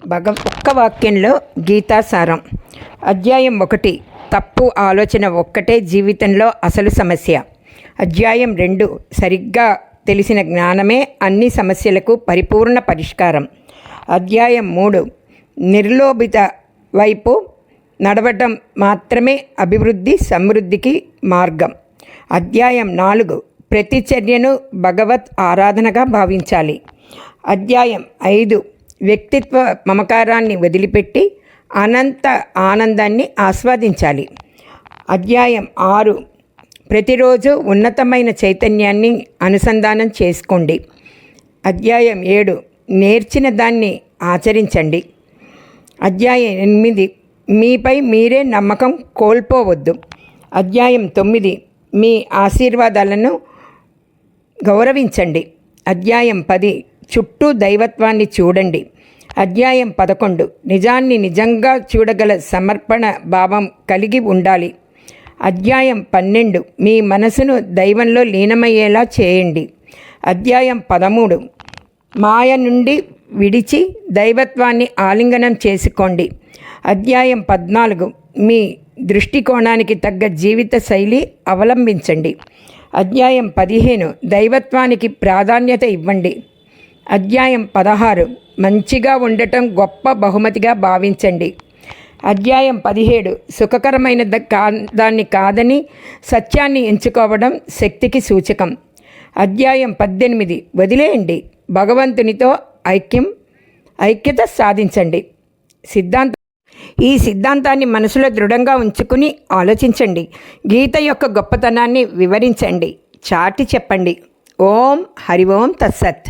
ఒక్క వాక్యంలో గీతాసారం. అధ్యాయం 1. తప్పు ఆలోచన ఒక్కటే జీవితంలో అసలు సమస్య. అధ్యాయం 2. సరిగ్గా తెలిసిన జ్ఞానమే అన్ని సమస్యలకు పరిపూర్ణ పరిష్కారం. అధ్యాయం 3. నిర్లోభిత వైపు నడవటం మాత్రమే అభివృద్ధి సమృద్ధికి మార్గం. అధ్యాయం 4. ప్రతి చర్యను భగవత్ ఆరాధనగా భావించాలి. అధ్యాయం 5. వ్యక్తిత్వ మమకారాన్ని వదిలిపెట్టి అనంత ఆనందాన్ని ఆస్వాదించాలి. అధ్యాయం 6. ప్రతిరోజు ఉన్నతమైన చైతన్యాన్ని అనుసంధానం చేసుకోండి. అధ్యాయం 7. నేర్చిన దాన్ని ఆచరించండి. అధ్యాయం 8. మీపై మీరే నమ్మకం కోల్పోవద్దు. అధ్యాయం 9. మీ ఆశీర్వాదాలను గౌరవించండి. అధ్యాయం 10. చుట్టూ దైవత్వాన్ని చూడండి. అధ్యాయం 11. నిజాన్ని నిజంగా చూడగల సమర్పణ భావం కలిగి ఉండాలి. అధ్యాయం 12. మీ మనసును దైవంలో లీనమయ్యేలా చేయండి. అధ్యాయం 13. మాయ నుండి విడిచి దైవత్వాన్ని ఆలింగనం చేసుకోండి. అధ్యాయం 14. మీ దృష్టికోణానికి తగ్గ జీవిత శైలి అవలంబించండి. అధ్యాయం 15. దైవత్వానికి ప్రాధాన్యత ఇవ్వండి. అధ్యాయం 16. మంచిగా ఉండటం గొప్ప బహుమతిగా భావించండి. అధ్యాయం 17. సుఖకరమైన దాన్ని కాదని సత్యాన్ని ఎంచుకోవడం శక్తికి సూచకం. అధ్యాయం 18. వదిలేయండి. భగవంతునితో ఐక్యత సాధించండి. ఈ సిద్ధాంతాన్ని మనసులో దృఢంగా ఉంచుకుని ఆలోచించండి. గీత యొక్క గొప్పతనాన్ని వివరించండి, చాటి చెప్పండి. ఓం హరి ఓం తత్సత్.